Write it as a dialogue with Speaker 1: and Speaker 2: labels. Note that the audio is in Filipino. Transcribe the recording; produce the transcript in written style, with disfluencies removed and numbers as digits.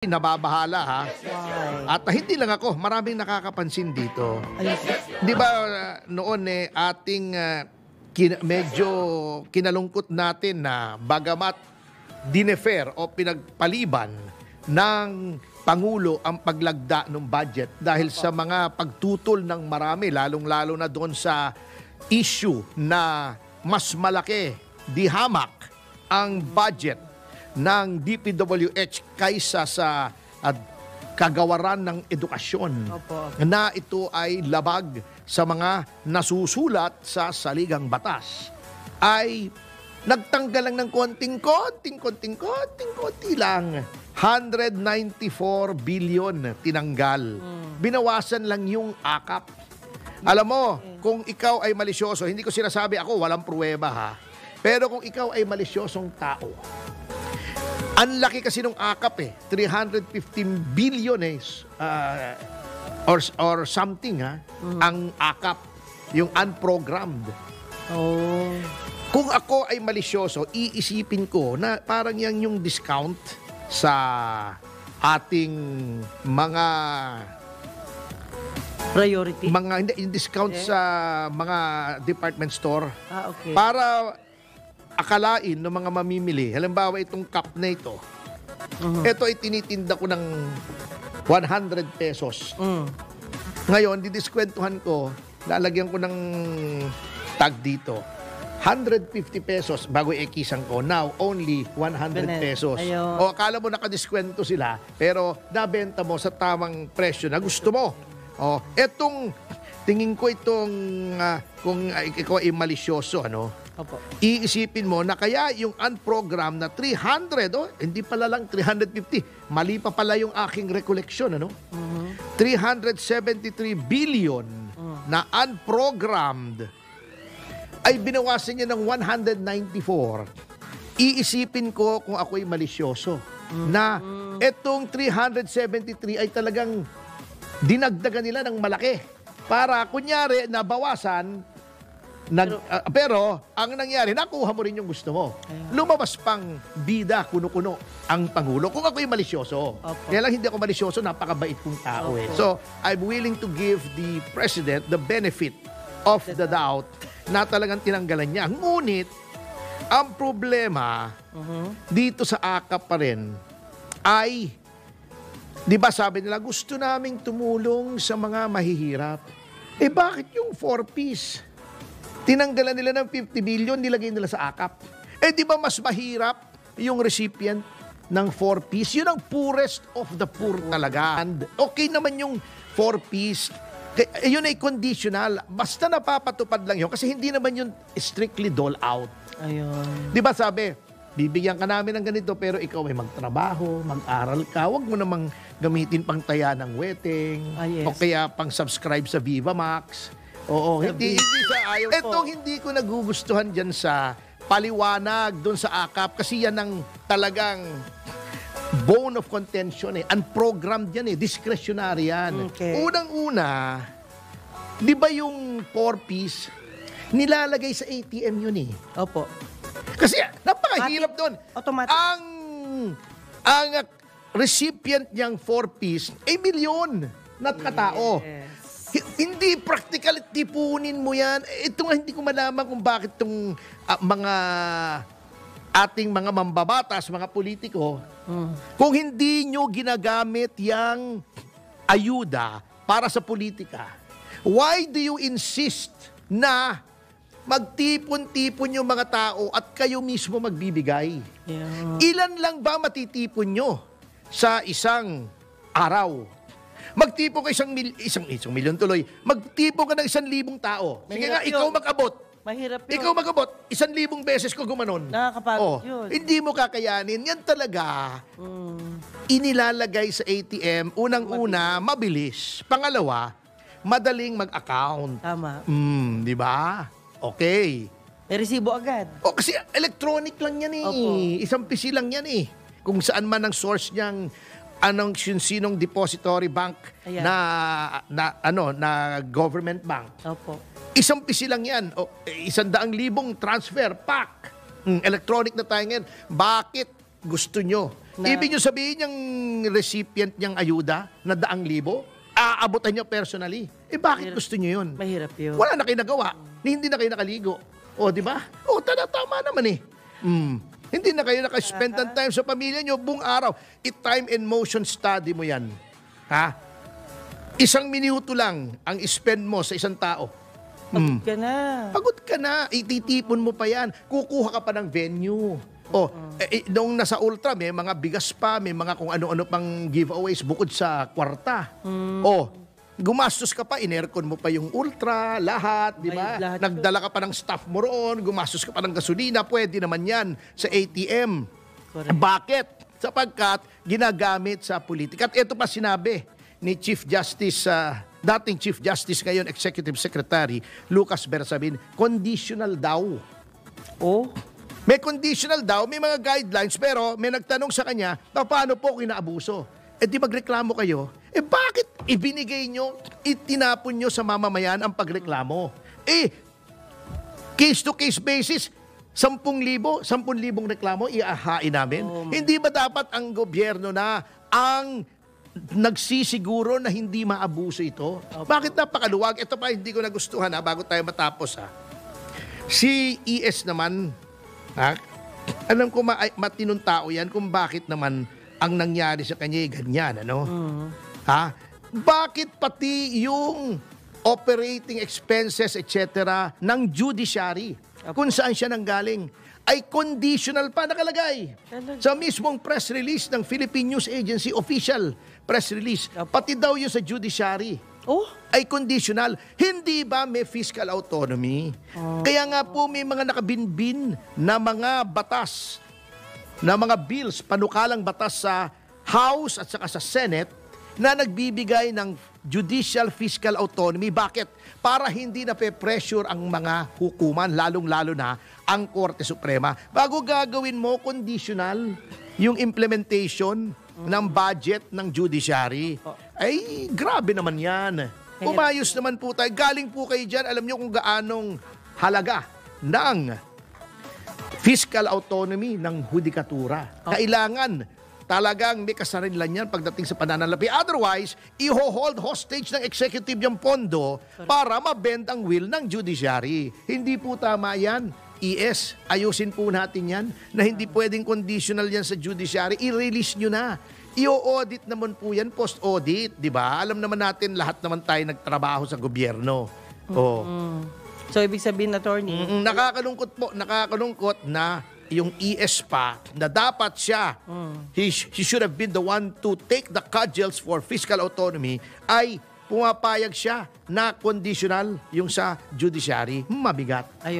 Speaker 1: Nababahala ha.
Speaker 2: Why?
Speaker 1: At hindi lang ako, maraming nakakapansin dito.
Speaker 2: Ayun.
Speaker 1: 'Di ba noon ating medyo kinalungkot natin na bagamat dinefer o pinagpaliban ng Pangulo ang paglagda ng budget dahil sa mga pagtutol ng marami, lalong-lalo na doon sa issue na mas malaki, di hamak ang budget ng DPWH kaysa sa kagawaran ng edukasyon.
Speaker 2: Opo.
Speaker 1: Na ito ay labag sa mga nasusulat sa saligang batas, ay nagtanggal lang ng konti lang. 194 billion tinanggal. Binawasan lang yung akap. Alam mo, kung ikaw ay malisyoso, hindi ko sinasabi ako, walang pruweba ha. Pero kung ikaw ay malisyosong tao, ang laki kasi nung akap 315 billion or something ang akap, yung unprogrammed.
Speaker 2: Oh.
Speaker 1: Kung ako ay malisyoso, iisipin ko na parang yan yung discount sa ating mga
Speaker 2: Priority.
Speaker 1: hindi yung discount sa mga department store.
Speaker 2: Okay.
Speaker 1: Para akalain ng mga mamimili, halimbawa itong cup na ito, ito ay tinitinda ko ng 100 pesos. Ngayon, didискwentuhan ko, lalagyan ko ng tag dito. 150 pesos bago ikisan ko. Now, only 100 pesos.
Speaker 2: Ayun.
Speaker 1: O akala mo nakadiskwento sila, pero nabenta mo sa tamang presyo na gusto mo. O, etong, tingin ko itong, kung ikaw ay malisyoso,
Speaker 2: Opo.
Speaker 1: iisipin mo na kaya yung unprogrammed na 300, hindi pala lang 350. Mali pa pala yung aking recollection, 373 billion na unprogrammed ay binawasan niya ng 194. Iisipin ko kung ako'y malisyoso na etong 373 ay talagang dinagdagan nila ng malaki para kunyari nabawasan. Pero ang nangyari, nakuha mo rin yung gusto mo. Lumabas pang bida, kuno-kuno ang Pangulo. Kung ako'y malisyoso. Kaya lang hindi ako malisyoso, napakabait kong tao So, I'm willing to give the President the benefit of the doubt na talagang tinanggalan niya. Ngunit, ang problema dito sa AKAP pa rin ay, di ba sabi nila, gusto naming tumulong sa mga mahihirap. Bakit yung 4-piece? Tinanggalan nila ng 50 billion, nilagay nila sa AKAP. Di ba mas mahirap yung recipient ng 4-piece? Yun ang poorest of the poor talaga. And okay naman yung 4-piece. Yun ay conditional. Basta napapatupad lang yun. Kasi hindi naman yun strictly dole out.
Speaker 2: Ayun.
Speaker 1: Di ba sabi, bibigyan ka namin ng ganito pero ikaw ay magtrabaho, mag-aral ka. Huwag mo namang gamitin pang taya ng wedding. O kaya pang subscribe sa Viva Max. Oo, hindi sa ayaw. Etong hindi ko nagugustuhan dyan sa paliwanag doon sa AKAP kasi yan ang talagang bone of contention unprogrammed yan discretionary yan. Unang-una, di ba yung 4-piece, nilalagay sa ATM yun
Speaker 2: Opo.
Speaker 1: Kasi napakahirap doon.
Speaker 2: Automatic.
Speaker 1: Ang recipient niyang 4-piece ay milyon na katao. Hindi practical, tipunin mo yan. Ito nga hindi ko malaman kung bakit itong mga ating mga mambabatas, mga politiko, kung hindi nyo ginagamit yung ayuda para sa politika, why do you insist na magtipon-tipon yung mga tao at kayo mismo magbibigay? Ilan lang ba matitipon nyo sa isang araw? Magtipon ka isang milyon tuloy. Magtipon ka ng 1,000 tao. Sige nga, ikaw mag-abot.
Speaker 2: Mahirap yun.
Speaker 1: Ikaw mag-abot, 1,000 beses ko gumanon.
Speaker 2: Nakakapagod yun.
Speaker 1: Hindi mo kakayanin. Yan talaga, inilalagay sa ATM, unang-una, mabilis. Pangalawa, madaling mag-account.
Speaker 2: Tama.
Speaker 1: Di ba? Okay.
Speaker 2: May resibo agad.
Speaker 1: Kasi electronic lang yan
Speaker 2: Opo.
Speaker 1: Isang pisi lang yan Kung saan man ang source niyang sinong depository bank na government bank.
Speaker 2: Opo.
Speaker 1: Isang pisi lang yan. 100,000 transfer, pak. Electronic na tayo ngayon. Bakit gusto nyo Ibig nyo sabihin yung recipient niyang ayuda na 100,000, aabutan nyo personally. Bakit gusto nyo yun?
Speaker 2: Mahirap yun.
Speaker 1: Wala na kayo nagawa. Hindi na kayo nakaligo. Di ba? Tama naman eh. Hindi na kayo nakaspend ng time sa pamilya nyo buong araw. Time and motion study mo yan. Ha? 1 minuto lang ang spend mo sa isang tao.
Speaker 2: Pagod ka na.
Speaker 1: Pagod ka na. Ititipon mo pa yan. Kukuha ka pa ng venue. Nung nasa Ultra, may mga bigas pa, may mga kung ano-ano pang giveaways bukod sa kwarta. Gumastos ka pa, inercon mo pa yung Ultra, lahat, di ba?
Speaker 2: Lahat
Speaker 1: Nagdala ka pa ng staff mo roon, gumastos ka pa ng gasolina, pwede naman yan sa ATM.
Speaker 2: Correct.
Speaker 1: Bakit? Sapagkat ginagamit sa politika. At ito pa sinabi ni Chief Justice, dating Chief Justice, ngayon Executive Secretary, Lucas Bersabin, conditional daw. May conditional daw, may mga guidelines, pero may nagtanong sa kanya, paano po kinaabuso? Di magreklamo kayo? Bakit ibinigay nyo, itinapon nyo sa mamamayan ang pagreklamo? Case-to-case basis, 10,000 reklamo, iahain namin. Hindi ba dapat ang gobyerno na ang nagsisiguro na hindi maabuso ito? Bakit napakaluwag? Ito pa, hindi ko nagustuhan bago tayo matapos. Si ES naman, alam ko matinong tao yan kung bakit naman ang nangyari sa kanya ganyan, ano? Bakit pati yung operating expenses, etc. ng judiciary, kung saan siya nanggaling, ay conditional pa nakalagay. Sa mismong press release ng Philippine News Agency, official press release, pati daw yun sa judiciary, ay conditional. Hindi ba may fiscal autonomy? Kaya nga po may mga nakabinbin na mga batas, na mga bills, panukalang batas sa House at saka sa Senate na nagbibigay ng judicial fiscal autonomy. Bakit? Para hindi na pe-pressure ang mga hukuman, lalong-lalo na ang Korte Suprema. Bago gagawin mo conditional yung implementation ng budget ng judiciary, ay grabe naman yan. Umayos naman po tayo. Galing po kayo dyan. Alam nyo kung gaanong halaga ng fiscal autonomy ng hudikatura. Kailangan talagang may kasarinlan yan pagdating sa pananalapi. Otherwise, i-hold hostage ng executive yung pondo para mabend ang will ng judiciary. Hindi po tama yan. ES, ayusin po natin yan na hindi pwedeng conditional yan sa judiciary. I-release nyo na. I-audit naman po yan, post-audit, di ba? Alam naman natin, lahat naman tayo nagtrabaho sa gobyerno.
Speaker 2: So, ibig sabihin, attorney?
Speaker 1: Nakakalungkot na yung ES pa, na dapat siya, he should have been the one to take the cudgels for fiscal autonomy, ay pumapayag siya na conditional yung sa judiciary. Mabigat.
Speaker 2: Ayun.